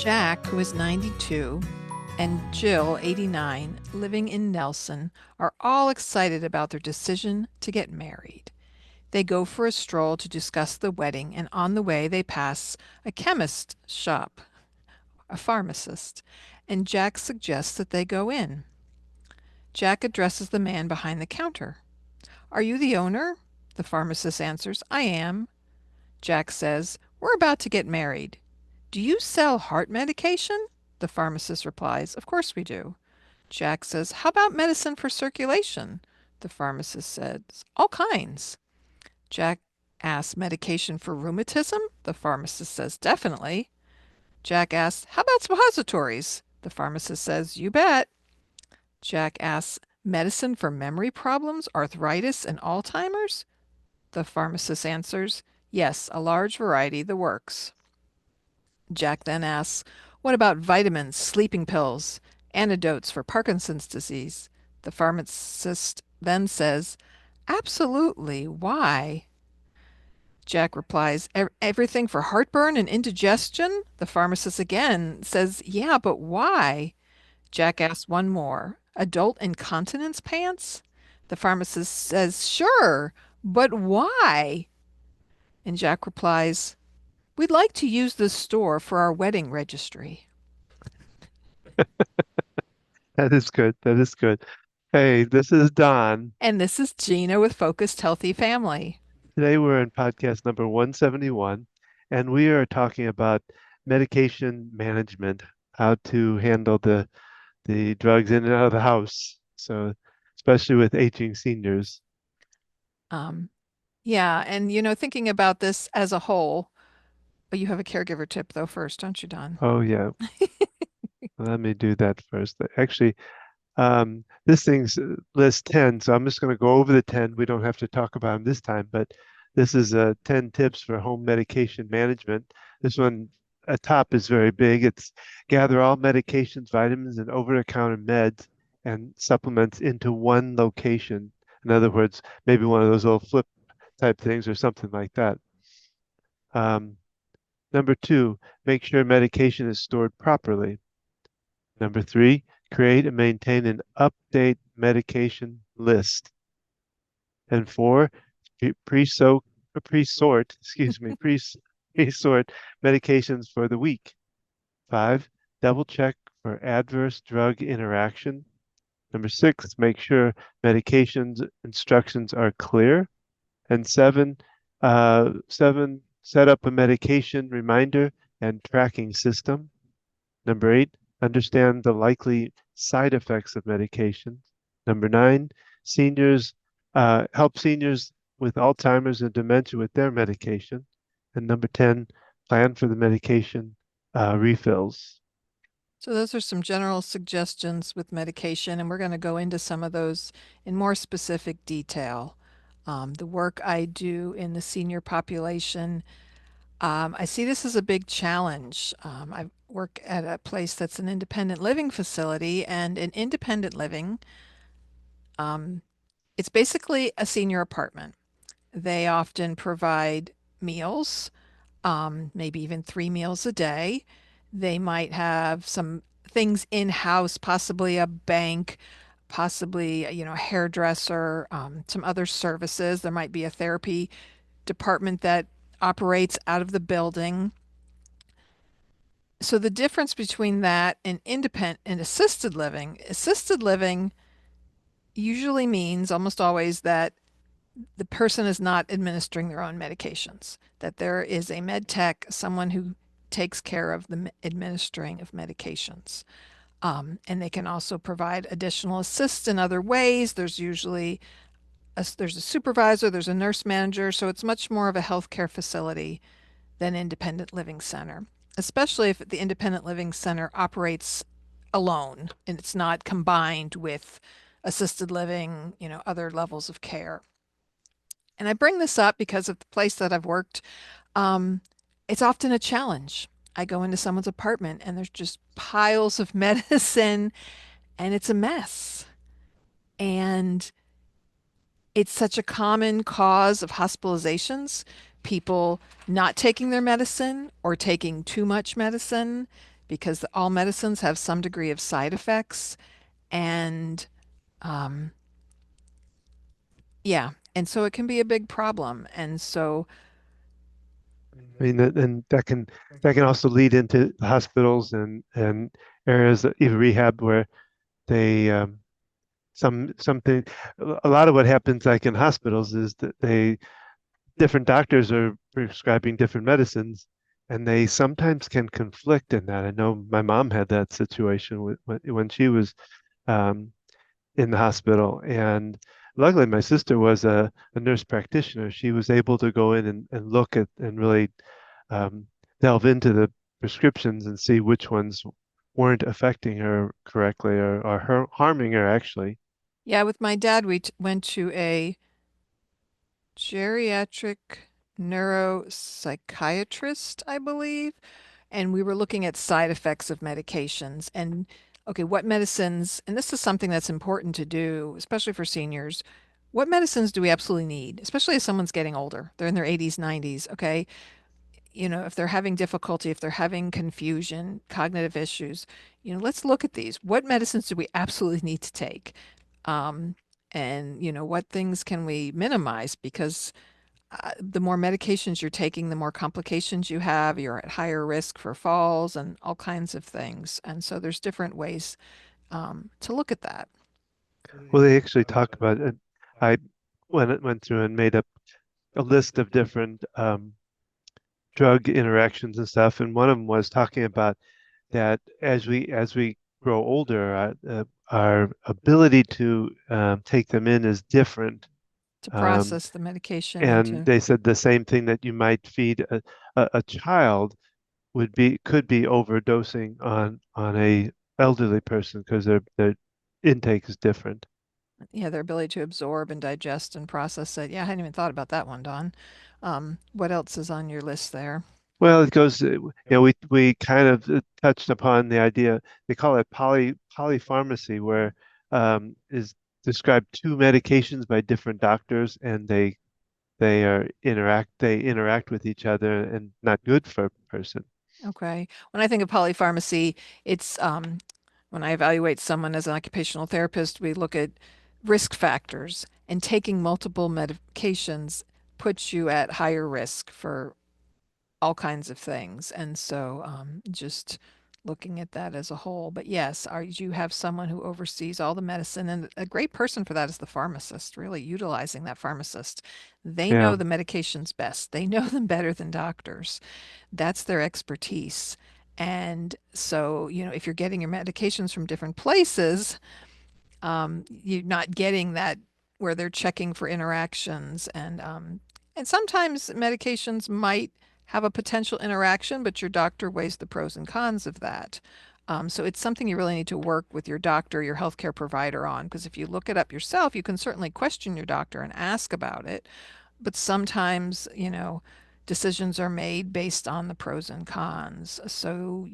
Jack, who is 92, and Jill, 89, living in Nelson, are all excited about their decision to get married. They go for a stroll to discuss the wedding, and on the way they pass a chemist shop, a pharmacist, and Jack suggests that they go in. Jack addresses the man behind the counter. Are you the owner? The pharmacist answers, I am. Jack says, we're about to get married. Do you sell heart medication? The pharmacist replies, of course we do. Jack says, how about medicine for circulation? The pharmacist says, all kinds. Jack asks, medication for rheumatism? The pharmacist says, definitely. Jack asks, how about suppositories? The pharmacist says, you bet. Jack asks, medicine for memory problems, arthritis, and Alzheimer's? The pharmacist answers, yes, a large variety, the works. Jack then asks, what about vitamins, sleeping pills, antidotes for Parkinson's disease? The pharmacist then says, absolutely, why? Jack replies, everything for heartburn and indigestion? The pharmacist again says, yeah, but why? Jack asks one more, adult incontinence pants? The pharmacist says, sure, but why? And Jack replies, we'd like to use this store for our wedding registry. That is good. That is good. Hey, this is Don. And this is Gina with Focused Healthy Family. Today we're in podcast number 171, and we are talking about medication management, how to handle the drugs in and out of the house. So, especially with aging seniors. Um, yeah, and thinking about this as a whole, but you have a caregiver tip though first, don't you, Don? Oh yeah, let me do that first. Actually, this thing's list 10, so I'm just going to go over the 10. We don't have to talk about them this time, but this is 10 tips for home medication management. This one at top is very big. It's gather all medications, vitamins, and over-the-counter meds and supplements into one location. In other words, maybe one of those little flip type things or something like that. Um, Number two, make sure medication is stored properly. Number three, create and maintain an update medication list. And four, pre-soak, pre-sort, excuse me, pre-sort medications for the week. Five, double check for adverse drug interaction. Number six, make sure medications instructions are clear. And seven, set up a medication reminder and tracking system. Number eight, understand the likely side effects of medication. Number nine, seniors help seniors with Alzheimer's and dementia with their medication. And number 10, plan for the medication refills. So those are some general suggestions with medication, and we're going to go into some of those in more specific detail. The work I do in the senior population, I see this as a big challenge. I work at a place that's an independent living facility, and in independent living, um, it's basically a senior apartment. They often provide meals, maybe even 3 meals a day. They might have some things in-house, possibly a bank, possibly, a hairdresser, some other services. There might be a therapy department that operates out of the building. So the difference between that and independent and assisted living usually means almost always that the person is not administering their own medications, that there is a med tech, someone who takes care of the administering of medications. And they can also provide additional assists in other ways. There's usually there's a supervisor, there's a nurse manager, so it's much more of a healthcare facility than independent living center, especially if the independent living center operates alone and it's not combined with assisted living, other levels of care. And I bring this up because of the place that I've worked. Um, it's often a challenge. I go into someone's apartment and there's just piles of medicine and it's a mess. And it's such a common cause of hospitalizations, people not taking their medicine or taking too much medicine, because all medicines have some degree of side effects. And um, yeah, and so it can be a big problem. And so, I mean, and that can also lead into hospitals and areas that even rehab where they something a lot of what happens like in hospitals is that they different doctors are prescribing different medicines and they sometimes can conflict in that. I know my mom had that situation when she was um, in the hospital. And luckily, my sister was a nurse practitioner. She was able to go in and look at and really um, delve into the prescriptions and see which ones weren't affecting her correctly or harming her, actually. yeah, with my dad, we went to a geriatric neuropsychiatrist, I believe, and we were looking at side effects of medications and okay, what medicines, and this is something that's important to do, especially for seniors. What medicines do we absolutely need, especially as someone's getting older? They're in their 80s, 90s, okay? If they're having difficulty, if they're having confusion, cognitive issues, let's look at these. What medicines do we absolutely need to take? Um, and, what things can we minimize? Because the more medications you're taking, the more complications you have. You're at higher risk for falls and all kinds of things. And so there's different ways to look at that. Well, they actually talk about it. I went through and made up a list of different drug interactions and stuff, and one of them was talking about that as we grow older, our ability to take them in is different. To Um, process the medication and and to, they said the same thing that you might feed a child could be overdosing on a elderly person because their intake is different. yeah, their ability to absorb and digest and process it. Yeah, I hadn't even thought about that one, Don. What else is on your list there? Well, it goes, we kind of touched upon the idea, they call it polypharmacy, where is describe two medications by different doctors and they interact with each other and not good for a person. Okay. When I think of polypharmacy, it's when I evaluate someone as an occupational therapist, we look at risk factors, and taking multiple medications puts you at higher risk for all kinds of things. And so just looking at that as a whole. But yes, you have someone who oversees all the medicine, and a great person for that is the pharmacist, really utilizing that pharmacist. They Yeah. know the medications best. They know them better than doctors. That's their expertise. And so, if you're getting your medications from different places, you're not getting that where they're checking for interactions. And sometimes medications might have a potential interaction, but your doctor weighs the pros and cons of that. So it's something you really need to work with your doctor, your healthcare provider on, because if you look it up yourself, you can certainly question your doctor and ask about it. But sometimes, decisions are made based on the pros and cons. So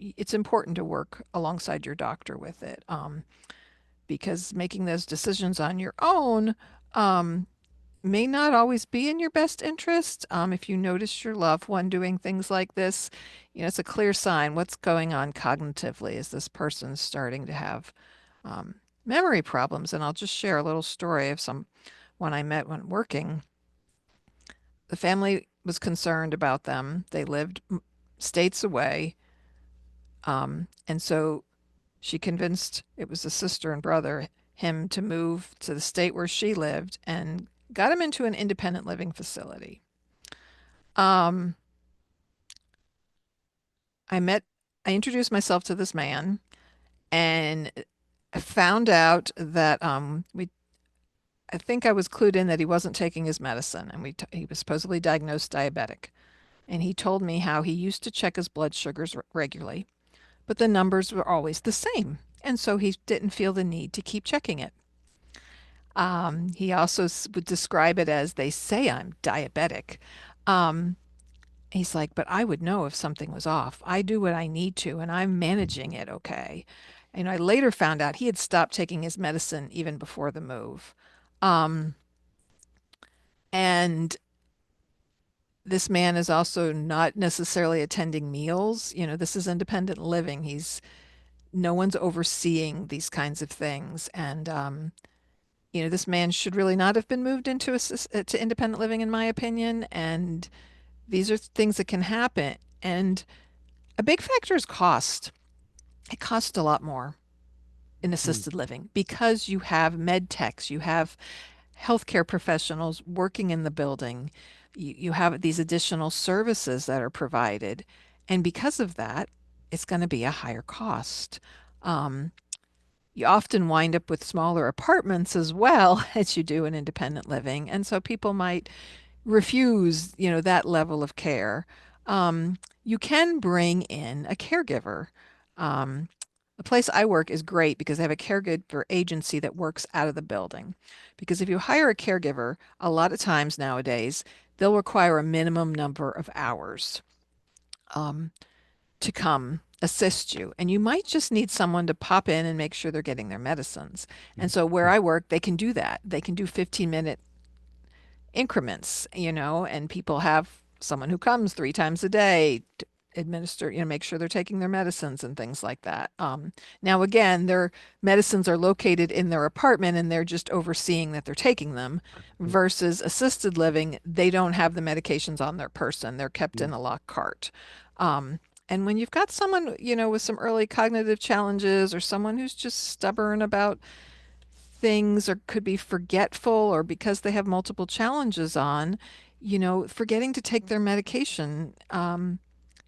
it's important to work alongside your doctor with it. Because making those decisions on your own may not always be in your best interest. If you notice your loved one doing things like this, it's a clear sign what's going on cognitively. Is this person starting to have um, memory problems? And I'll just share a little story of someone I met when working. The family was concerned about them. They lived states away. And so she convinced, it was a sister and brother, him to move to the state where she lived and got him into an independent living facility. Um, I met, I introduced myself to this man and I found out that I think I was clued in that he wasn't taking his medicine, and he was supposedly diagnosed diabetic. And he told me how he used to check his blood sugars regularly, but the numbers were always the same. And so he didn't feel the need to keep checking it. He also would describe it as they say I'm diabetic. Um, he's like, but I would know if something was off. I do what I need to, and I'm managing it okay. And I later found out he had stopped taking his medicine even before the move. Um, and This man is also not necessarily attending meals. This is independent living. No one's overseeing these kinds of things. And, this man should really not have been moved into to independent living, in my opinion. And these are things that can happen. And a big factor is cost. It costs a lot more in Mm, assisted living because you have med techs, you have healthcare professionals working in the building, you have these additional services that are provided. And because of that, it's going to be a higher cost. Um, you often wind up with smaller apartments as well as you do in independent living. And so people might refuse, that level of care. You can bring in a caregiver. Um, the place I work is great because they have a caregiver agency that works out of the building. Because if you hire a caregiver, a lot of times nowadays, they'll require a minimum number of hours um, to come assist you. And you might just need someone to pop in and make sure they're getting their medicines. And so where mm, I work, they can do that. They can do 15-minute increments, and people have someone who comes 3 times a day to administer, make sure they're taking their medicines and things like that. Now, again, their medicines are located in their apartment and they're just overseeing that they're taking them mm, versus assisted living. They don't have the medications on their person. They're kept mm, in a locked cart. Um, and when you've got someone, with some early cognitive challenges or someone who's just stubborn about things or could be forgetful or because they have multiple challenges on, forgetting to take their medication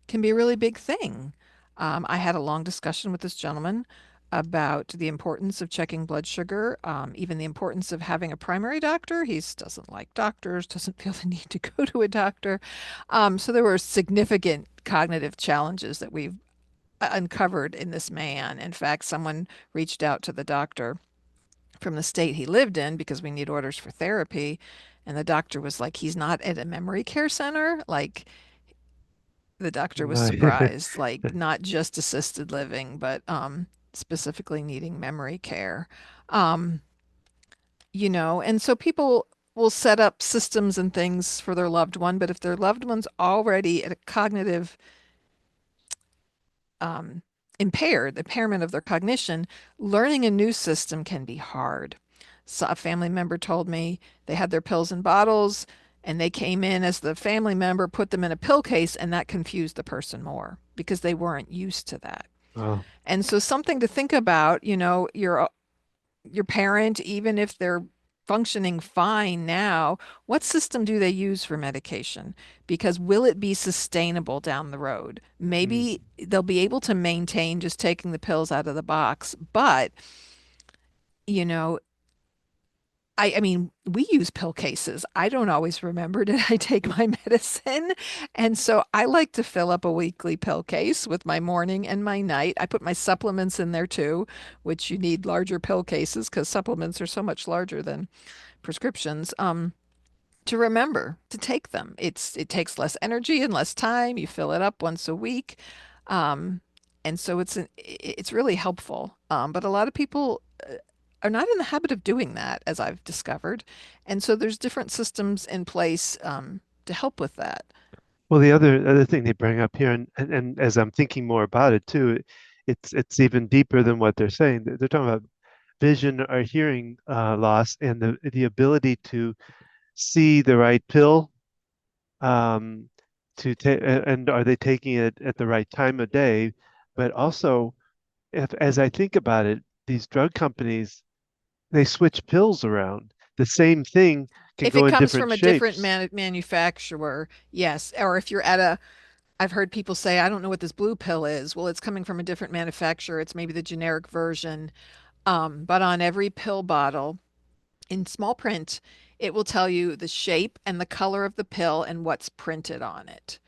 can be a really big thing. I had a long discussion with this gentleman about the importance of checking blood sugar, even the importance of having a primary doctor. He doesn't like doctors, doesn't feel the need to go to a doctor. So there were significant cognitive challenges that we've uncovered in this man. In fact, someone reached out to the doctor from the state he lived in because we need orders for therapy. And the doctor was like, he's not at a memory care center. Like, the doctor was my, surprised, like, not just assisted living, but specifically needing memory care. Um, and so people will set up systems and things for their loved one, but if their loved one's already at a cognitive um, impairment of their cognition, learning a new system can be hard. So a family member told me they had their pills in bottles and they came in as the family member, put them in a pill case, and that confused the person more because they weren't used to that. oh, And so something to think about, your parent, even if they're functioning fine now, what system do they use for medication? Because will it be sustainable down the road? mm, Maybe they'll be able to maintain just taking the pills out of the box, but you know, I mean, we use pill cases. I don't always remember did I take my medicine? And so I like to fill up a weekly pill case with my morning and my night. I put my supplements in there too, which you need larger pill cases because supplements are so much larger than prescriptions. To remember to take them. It takes less energy and less time. You fill it up once a week. Um, and so it's really helpful. But a lot of people are not in the habit of doing that, as I've discovered. And so there's different systems in place to help with that. well, the other thing they bring up here, and as I'm thinking more about it too, it's even deeper than what they're saying. They're talking about vision or hearing loss and the ability to see the right pill, um, to take, and are they taking it at the right time of day? But also, if as I think about it, these drug companies they switch pills around. The same thing can If go it in comes different from a different shapes. manufacturer, yes. Or if you're at a, I've heard people say, I don't know what this blue pill is. Well, it's coming from a different manufacturer. It's maybe the generic version. But on every pill bottle, in small print, it will tell you the shape and the color of the pill and what's printed on it.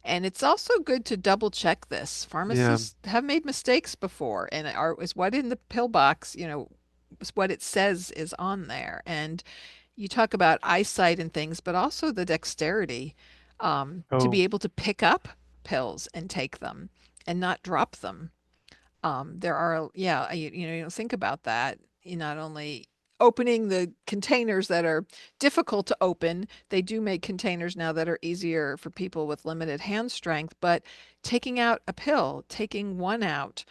And it's also good to double check this. Yeah. Pharmacists have made mistakes before, and is what in the pill box, is what it says is on there. And you talk about eyesight and things, but also the dexterity to Oh, be able to pick up pills and take them and not drop them. There are, yeah, you think about that. You not only opening the containers that are difficult to open. They do make containers now that are easier for people with limited hand strength, but taking out a pill, taking one out,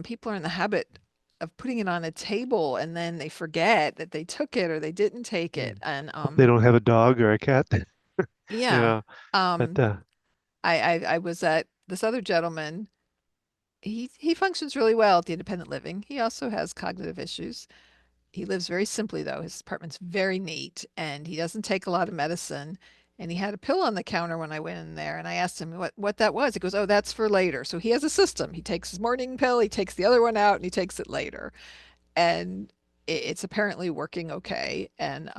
people are in the habit of putting it on a table and then they forget that they took it or they didn't take it. Mm. And Hope they don't have a dog or a cat. yeah, Yeah, but um, I was at this other gentleman. He functions really well at the independent living. He also has cognitive issues. He lives very simply though. His apartment's very neat and he doesn't take a lot of medicine. And he had a pill on the counter when I went in there and I asked him what that was. He goes, "Oh, that's for later." So he has a system. He takes his morning pill, he takes the other one out, and he takes it later. And it's apparently working okay. And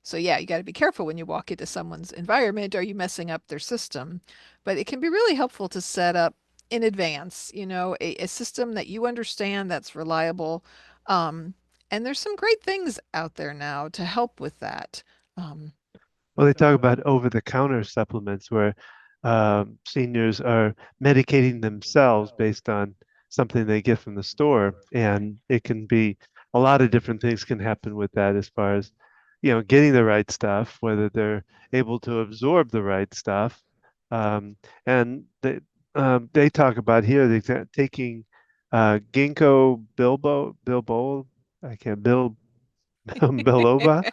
so yeah, you got to be careful when you walk into someone's environment. Are you messing up their system? But it can be really helpful to set up in advance, a system that you understand that's reliable. Um, and there's some great things out there now to help with that. Um, well, they talk about over-the-counter supplements where seniors are medicating themselves based on something they get from the store, and it can be a lot of different things can happen with that as far as, getting the right stuff, whether they're able to absorb the right stuff, and they talk about here taking ginkgo bilbo, I can't biloba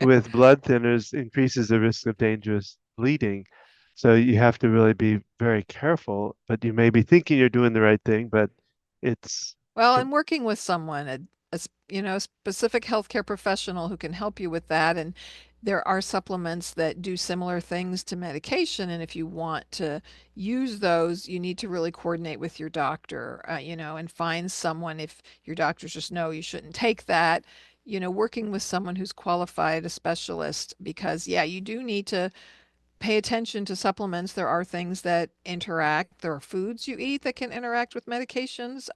with blood thinners increases the risk of dangerous bleeding. So you have to really be very careful, but you may be thinking you're doing the right thing, but it's Well, and working with someone, a specific healthcare professional who can help you with that. And there are supplements that do similar things to medication. And if you want to use those, you need to really coordinate with your doctor, and find someone if your doctors just know you shouldn't take that. Working with someone who's qualified, a specialist, because yeah, you do need to pay attention to supplements. There are things that interact. There are foods you eat that can interact with medications.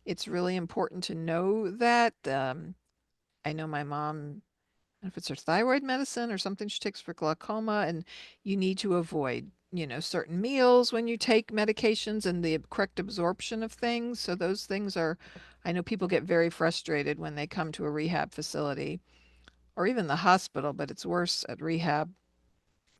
It's really important to know that. I know my mom, I don't know if it's her thyroid medicine or something she takes for glaucoma, and you need to avoid, certain meals when you take medications and the correct absorption of things. So those things are, I know people get very frustrated when they come to a rehab facility or even the hospital, but it's worse at rehab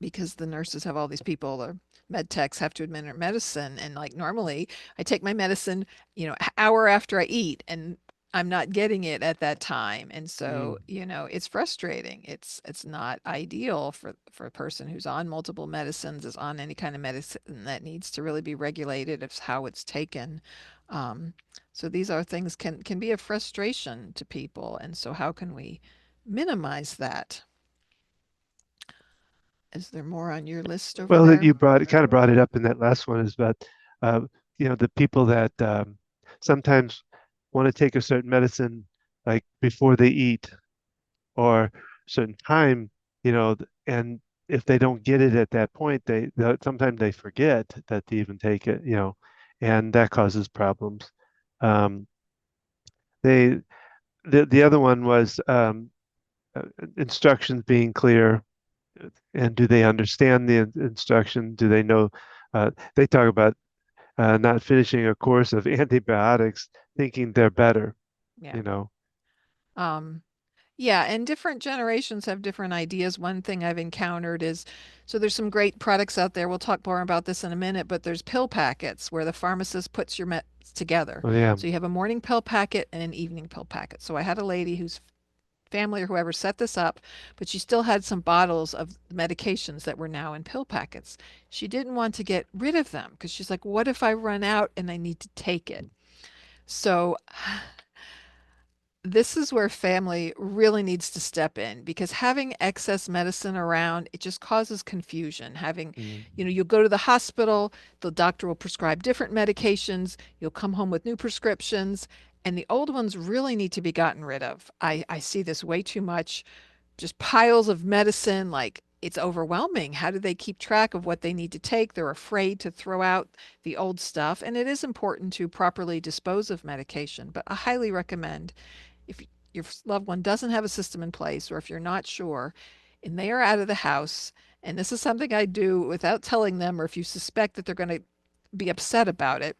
because the nurses have all these people, the med techs have to administer medicine. And like normally I take my medicine, an hour after I eat and I'm not getting it at that time. And so, mm. it's frustrating. It's not ideal for a person who's on multiple medicines, is on any kind of medicine that needs to really be regulated of how it's taken. Um, so these are things can be a frustration to people. And so how can we minimize that? Is there more on your list over Well, that there? you kind of brought it up in that last one is about, uh, the people that sometimes want to take a certain medicine like before they eat or certain time, and if they don't get it at that point, sometimes they forget that they even take it, and that causes problems. Um, they the other one was uh, instructions being clear, and do they understand the instruction? Do they know? They talk about not finishing a course of antibiotics thinking they're better, Yeah. you know. Um, yeah, and different generations have different ideas. One thing I've encountered is so there's some great products out there. We'll talk more about this in a minute, but there's pill packets where the pharmacist puts your meds together. Oh yeah. So you have a morning pill packet and an evening pill packet. So I had a lady whose family or whoever set this up, but she still had some bottles of medications that were now in pill packets. She didn't want to get rid of them because she's like, what if I run out and I need to take it? So this is where family really needs to step in because having excess medicine around, it just causes confusion. Having, Mm. you'll go to the hospital, the doctor will prescribe different medications, you'll come home with new prescriptions, and the old ones really need to be gotten rid of. I see this way too much, just piles of medicine, like it's overwhelming. How do they keep track of what they need to take? They're afraid to throw out the old stuff, and it is important to properly dispose of medication, but I highly recommend if your loved one doesn't have a system in place, or if you're not sure and they are out of the house, and this is something I do without telling them, or if you suspect that they're going to be upset about it,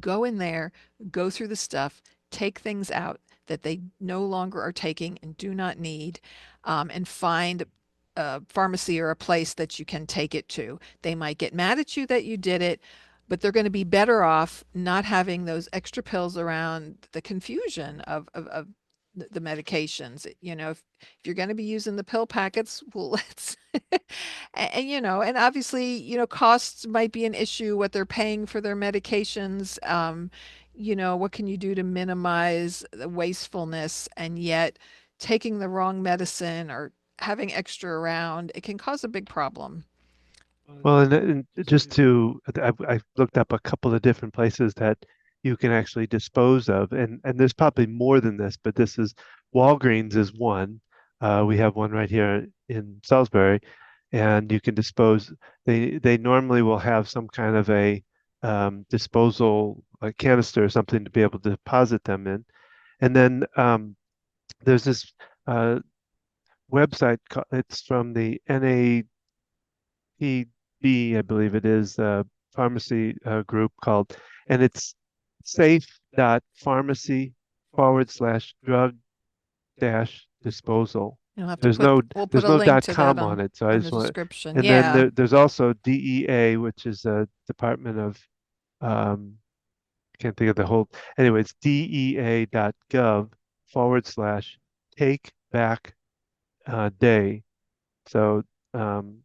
go in there, go through the stuff, take things out that they no longer are taking and do not need, and find a pharmacy or a place that you can take it to. They might get mad at you that you did it, but they're going to be better off not having those extra pills around, the confusion of the medications. If you're going to be using the pill packets, well, let's, and obviously, costs might be an issue, what they're paying for their medications. What can you do to minimize the wastefulness, and yet taking the wrong medicine or having extra around, it can cause a big problem. Well, and just to, I've looked up a couple of different places that you can actually dispose of, and there's probably more than this, but this is Walgreens is one. We have one right here in Salisbury, and you can dispose. They normally will have some kind of a disposal like canister or something to be able to deposit them in, and then there's this uh, website. It's from the NAPD, I believe it is, pharmacy group called, and it's safe.pharmacy /drug dash disposal. You'll have to There's put, no we'll put there's a no link dot to that com on it, so I on the just want. description. And then Yeah. there's also DEA, which is a Department of um, can't think of the whole. Anyway, it's dea.gov /take back day. So um,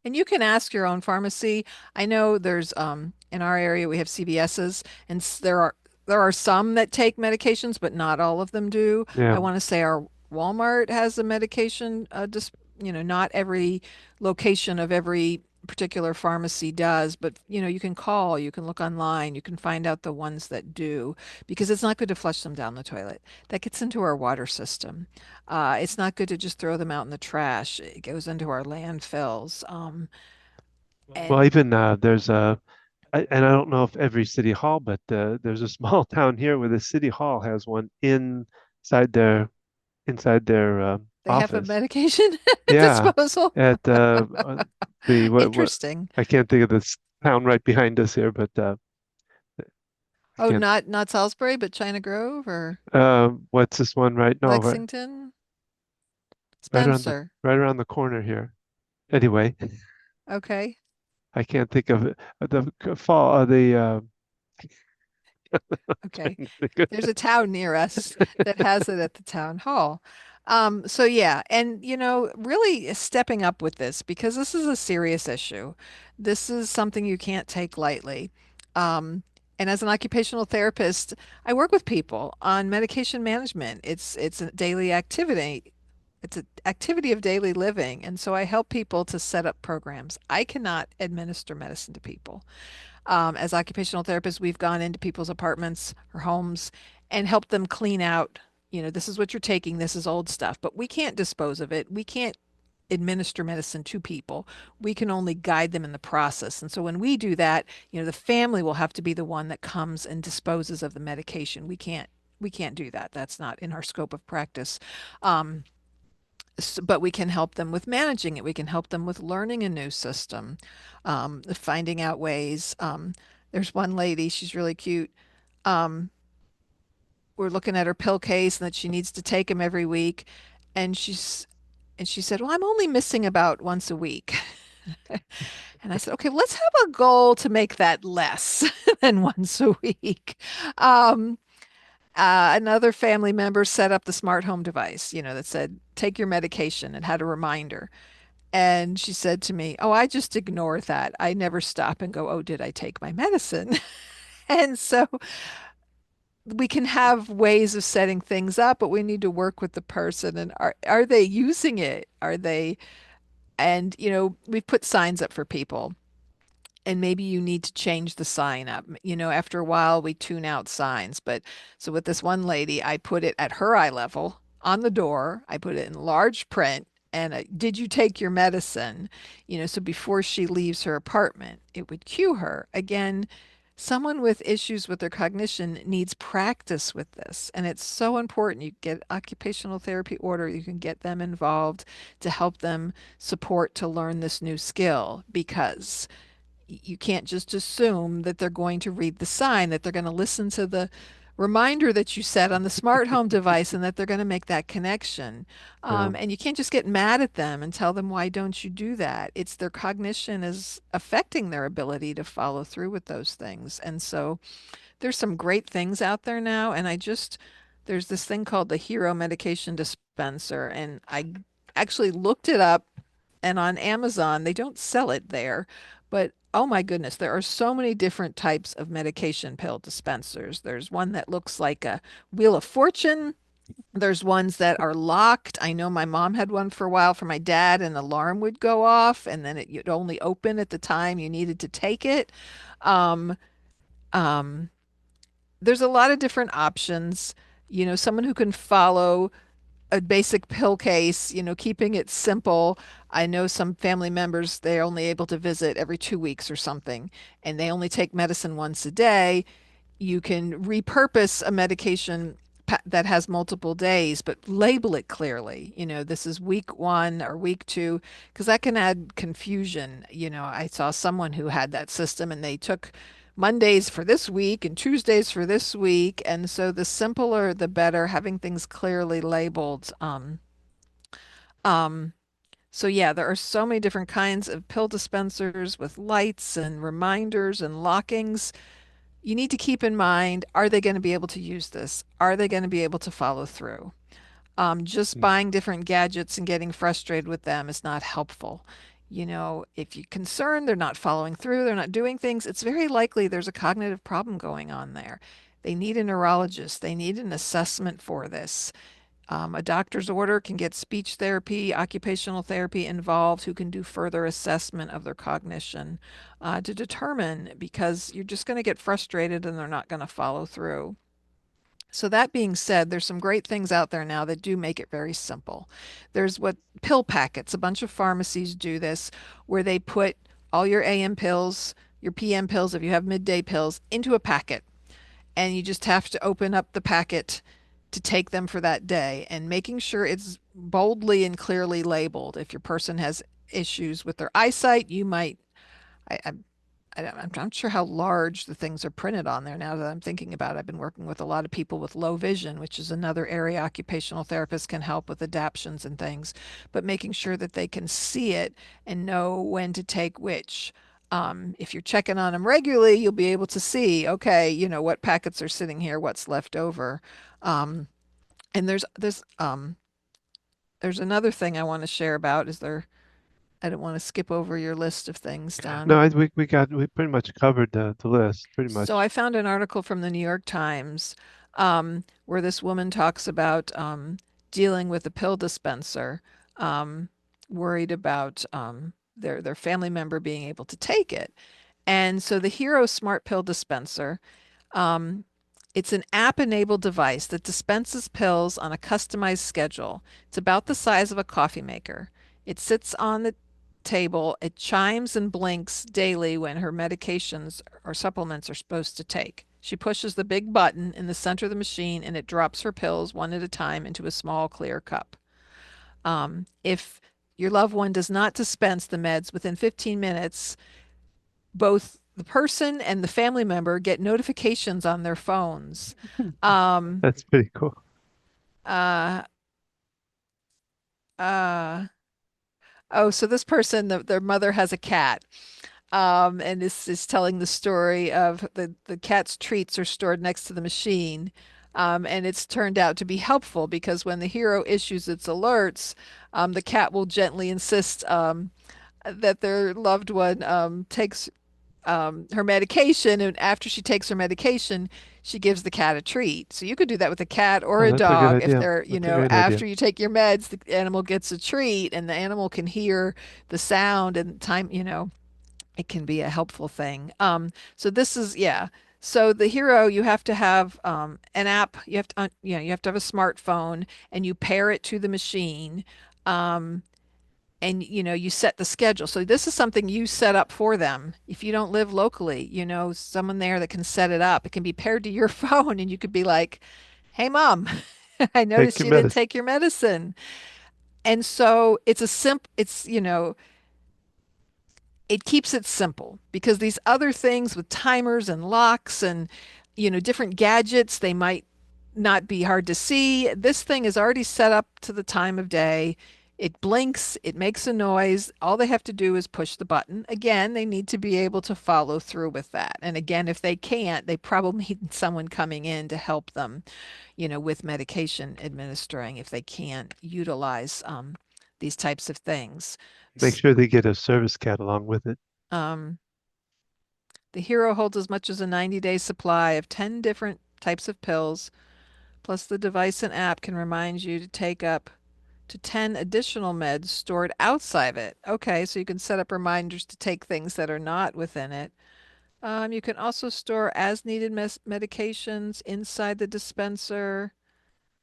And you can ask your own pharmacy. I know there's in our area we have CVS's, and there are some that take medications, but not all of them do. yeah. I want to say our Walmart has a medication, just not every location of every particular pharmacy does, but you can call, you can look online, you can find out the ones that do, because it's not good to flush them down the toilet. That gets into our water system. It's not good to just throw them out in the trash. It goes into our landfills. Well, And even there's and I don't know if every city hall, but there's a small town here where the city hall has one inside their they have a office. medication Yeah, disposal. at the what Interesting. I can't think of this town right behind us here, but I Oh, can't. not Salisbury, but China Grove or What's this one right? No, Lexington, right around the Spencer. corner here. Anyway, Okay. I can't think of it. The fall the Okay. trying to think of There's a town near us that has it at the town hall. So yeah, and really stepping up with this, because this is a serious issue. This is something you can't take lightly. Um, and as an occupational therapist, I work with people on medication management. It's a daily activity. It's an activity of daily living. And so I help people to set up programs. I cannot administer medicine to people. As occupational therapists, we've gone into people's apartments or homes and helped them clean out. This is what you're taking. This is old stuff, but we can't dispose of it. We can't administer medicine to people. We can only guide them in the process. And so when we do that, the family will have to be the one that comes and disposes of the medication. We can't do that. That's not in our scope of practice. Um, but we can help them with managing it. We can help them with learning a new system, finding out ways. There's one lady, she's really cute. Um, we're looking at her pill case and that she needs to take them every week. And she said, "Well, I'm only missing about once a week." And I said, "Okay, well, let's have a goal to make that less than once a week." Um, another family member set up the smart home device, that said, "Take your medication," and had a reminder. And she said to me, "Oh, I just ignore that. I never stop and go, oh, did I take my medicine?" And so we can have ways of setting things up, but we need to work with the person. And are they using it? Are they? And we've put signs up for people, and maybe you need to change the sign up. After a while, we tune out signs. But so with this one lady, I put it at her eye level on the door. I put it in large print. And did you take your medicine? So before she leaves her apartment, it would cue her. Again, someone with issues with their cognition needs practice with this. And it's so important. You get occupational therapy order, you can get them involved to help them support to learn this new skill, because you can't just assume that they're going to read the sign, that they're going to listen to the reminder that you set on the smart home device and that they're going to make that connection. Um, And you can't just get mad at them and tell them, why don't you do that? It's their cognition is affecting their ability to follow through with those things. And so there's some great things out there now. And there's this thing called the Hero medication dispenser. And I actually looked it up, and on Amazon, they don't sell it there, but oh my goodness, there are so many different types of medication pill dispensers. There's one that looks like a Wheel of Fortune. There's ones that are locked. I know my mom had one for a while for my dad, and the alarm would go off, and then you'd only open at the time you needed to take it. Um, um, there's a lot of different options. Someone who can follow a basic pill case, keeping it simple. I know some family members, they're only able to visit every 2 weeks or something, and they only take medicine once a day. You can repurpose a medication that has multiple days, but label it clearly. This is week one or week two, because that can add confusion. I saw someone who had that system and they took Mondays for this week and Tuesdays for this week. And so the simpler, the better, having things clearly labeled. Um, so yeah, there are so many different kinds of pill dispensers with lights and reminders and lockings. You need to keep in mind, are they going to be able to use this? Are they going to be able to follow through? Just mm, buying different gadgets and getting frustrated with them is not helpful. If you're concerned they're not following through, they're not doing things, it's very likely there's a cognitive problem going on there. They need a neurologist. They need an assessment for this. A doctor's order can get speech therapy, occupational therapy involved, who can do further assessment of their cognition to determine, because you're just going to get frustrated and they're not going to follow through. So that being said, there's some great things out there now that do make it very simple. There's what pill packets, a bunch of pharmacies do this, where they put all your AM pills, your PM pills, if you have midday pills, into a packet. And you just have to open up the packet to take them for that day, and making sure it's boldly and clearly labeled. If your person has issues with their eyesight, you might, I, I'm not sure how large the things are printed on there now that I'm thinking about it. I've been working with a lot of people with low vision, which is another area occupational therapists can help with adaptions and things, but making sure that they can see it and know when to take which. If you're checking on them regularly, you'll be able to see, okay, what packets are sitting here, what's left over. Um, and there's another thing I want to share about. I don't want to skip over your list of things, no, Don. we pretty much covered the list, pretty So much. I found an article from the New York Times where this woman talks about dealing with a pill dispenser, um, worried about their family member being able to take it. And so the Hero Smart Pill Dispenser, um, it's an app-enabled device that dispenses pills on a customized schedule. It's about the size of a coffee maker. It sits on the table. It chimes and blinks daily when her medications or supplements are supposed to take. She pushes the big button in the center of the machine and it drops her pills one at a time into a small clear cup. If your loved one does not dispense the meds within 15 minutes, both the person and the family member get notifications on their phones. Um, That's pretty cool. uh, uh, oh, so this person, their mother has a cat. And this is telling the story of the cat's treats are stored next to the machine. And it's turned out to be helpful because when the hero issues its alerts, the cat will gently insist that their loved one takes her medication, and after she takes her medication, she gives the cat a treat. So you could do that with a cat or Oh, a that's a good dog. If idea. they're, That's a great idea. after you take your meds, the animal gets a treat, and the animal can hear the sound and time, it can be a helpful thing. So this is, yeah. So the hero, you have to have an app. You have to have a smartphone, and you pair it to the machine. Um, and you set the schedule. So this is something you set up for them. If you don't live locally, someone there that can set it up. It can be paired to your phone, and you could be like, "Hey, mom, I Take noticed your you didn't medicine. take your medicine." And so it keeps it simple, because these other things with timers and locks and different gadgets. They might not be hard to see. This thing is already set up to the time of day. It blinks, it makes a noise. All they have to do is push the button. Again, they need to be able to follow through with that. And again, if they can't, they probably need someone coming in to help them, with medication administering if they can't utilize these types of things. Make sure they get a service cat along with it. Um, the hero holds as much as a 90-day supply of 10 different types of pills. Plus, the device and app can remind you to take up to 10 additional meds stored outside of it. Okay, so you can set up reminders to take things that are not within it. You can also store as needed medications inside the dispenser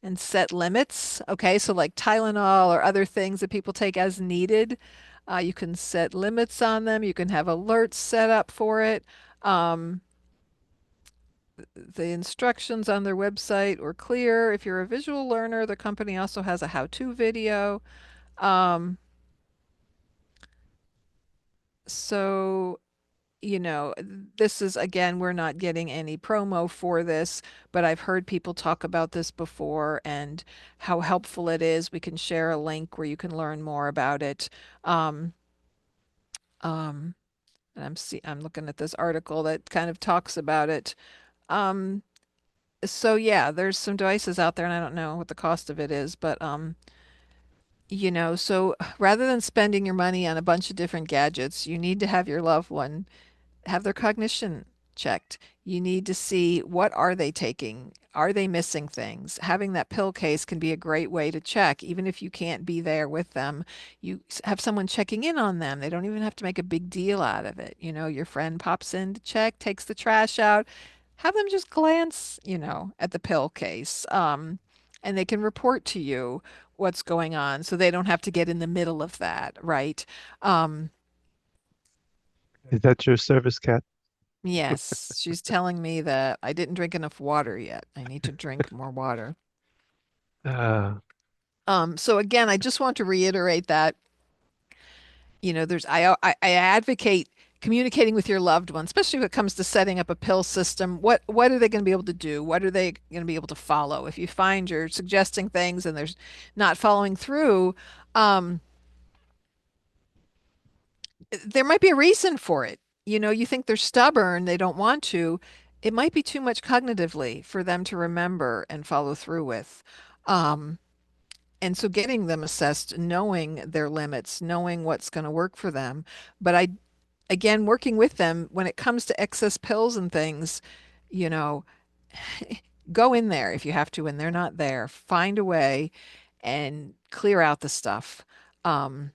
and set limits. Okay, so like Tylenol or other things that people take as needed, you can set limits on them. You can have alerts set up for it. Um, the instructions on their website were clear. If you're a visual learner, the company also has a how-to video. Um, so, this is again, we're not getting any promo for this, but I've heard people talk about this before and how helpful it is. We can share a link where you can learn more about it. Um, um, and I'm looking at this article that kind of talks about it. Um, so yeah, there's some devices out there, and I don't know what the cost of it is, but so rather than spending your money on a bunch of different gadgets, you need to have your loved one have their cognition checked. You need to see what are they taking? Are they missing things? Having that pill case can be a great way to check, even if you can't be there with them. You have someone checking in on them. They don't even have to make a big deal out of it. Your friend pops in to check, takes the trash out. Have them just glance, at the pill case. And they can report to you what's going on so they don't have to get in the middle of that, right? Um, Is that your service cat? Yes, she's telling me that I didn't drink enough water yet. I need to drink more water. Uh, So again, I just want to reiterate that, I advocate communicating with your loved one, especially when it comes to setting up a pill system. What are they going to be able to do? What are they going to be able to follow? If you find you're suggesting things and there's not following through, um, there might be a reason for it. You think they're stubborn, they don't want to. It might be too much cognitively for them to remember and follow through with. Um, and so getting them assessed, knowing their limits, knowing what's going to work for them. But again, working with them when it comes to excess pills and things, you know, go in there if you have to, and they're not there. Find a way and clear out the stuff. Um,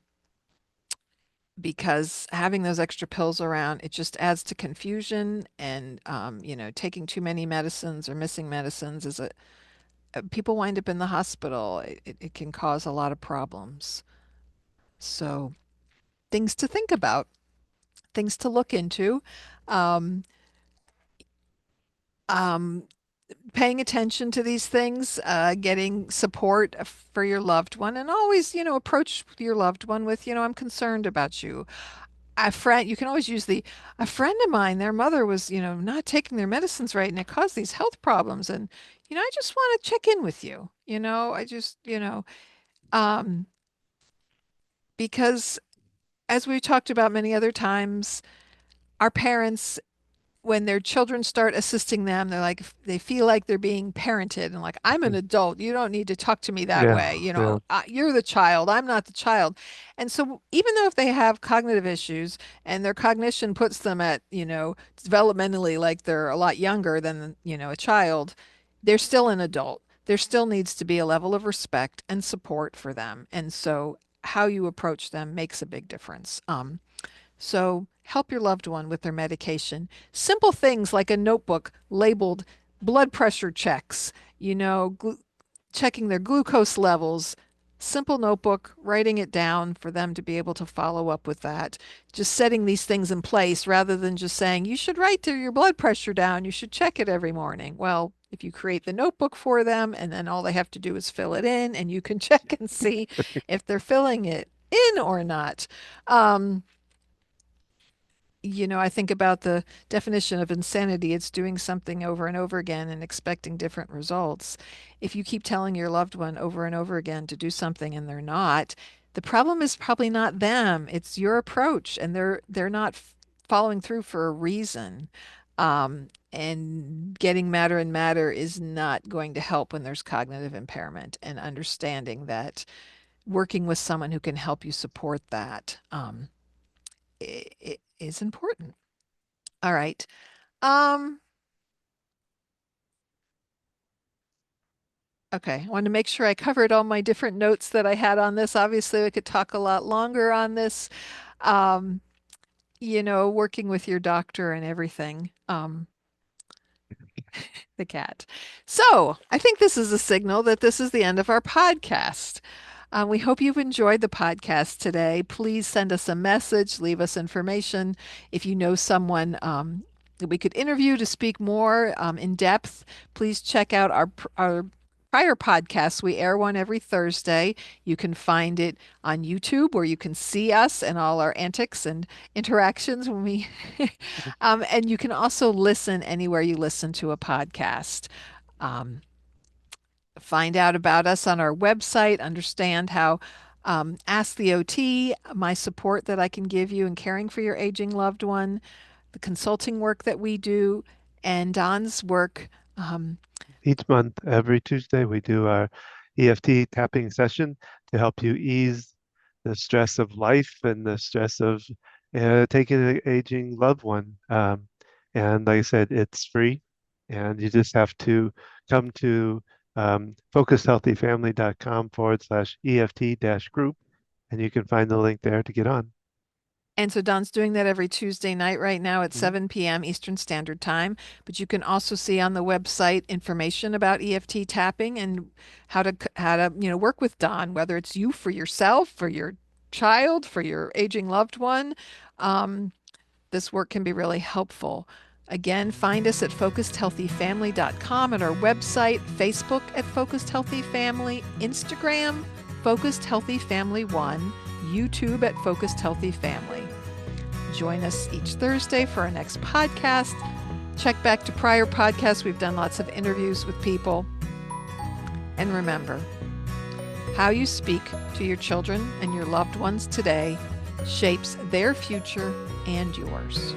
because having those extra pills around, it just adds to confusion and taking too many medicines or missing medicines is people wind up in the hospital. It can cause a lot of problems. So things to think about, things to look into. Um, um, Paying attention to these things, getting support for your loved one, and always, approach your loved one with, I'm concerned about you. A friend, you can always use a friend of mine, their mother was, not taking their medicines right and it caused these health problems. And, I just want to check in with you. I just, um, because as we've talked about many other times, our parents, when their children start assisting them, they're like, they feel like they're being parented and like, I'm an adult. You don't need to talk to me that yeah, way. yeah. You're the child. I'm not the child. And so even though if they have cognitive issues and their cognition puts them at, developmentally, like they're a lot younger than, a child, they're still an adult. There still needs to be a level of respect and support for them. And so how you approach them makes a big difference. So help your loved one with their medication. Simple things like a notebook labeled blood pressure checks, checking their glucose levels. Simple notebook, writing it down for them to be able to follow up with that. Just setting these things in place rather than just saying, you should write your blood pressure down. You should check it every morning. Well, if you create the notebook for them and then all they have to do is fill it in and you can check and see if they're filling it in or not. Um, I think about the definition of insanity. It's doing something over and over again and expecting different results. If you keep telling your loved one over and over again to do something and they're not, the problem is probably not them. It's your approach, and they're not following through for a reason. And getting madder and madder is not going to help when there's cognitive impairment, and understanding that working with someone who can help you support that is important. All right. Um, okay. I wanted to make sure I covered all my different notes that I had on this. Obviously, we could talk a lot longer on this. Um, working with your doctor and everything. The cat. So I think this is a signal that this is the end of our podcast. We hope you've enjoyed the podcast today. Please send us a message, leave us information. If you know someone that we could interview to speak more in depth, please check out our prior podcasts. We air one every Thursday. You can find it on YouTube, where you can see us and all our antics and interactions when we and you can also listen anywhere you listen to a podcast. Um, find out about us on our website, understand how Ask the OT, my support that I can give you in caring for your aging loved one, the consulting work that we do, and Don's work. Um, Each month, every Tuesday, we do our EFT tapping session to help you ease the stress of life and the stress of taking an aging loved one. And like I said, it's free, and you just have to come to focushealthyfamily.com/EFT-group, and you can find the link there to get on. And so Don's doing that every Tuesday night right now at Mhm. 7 p.m. Eastern Standard Time. But you can also see on the website information about EFT tapping and how to work with Don, whether it's you for yourself, for your child, for your aging loved one. Um, this work can be really helpful. Again, find us at focusedhealthyfamily.com, and our website, Facebook at Focused Healthy Family, Instagram, Focused Healthy Family 1, YouTube at Focused Healthy Family. Join us each Thursday for our next podcast. Check back to prior podcasts. We've done lots of interviews with people. And remember, how you speak to your children and your loved ones today shapes their future and yours.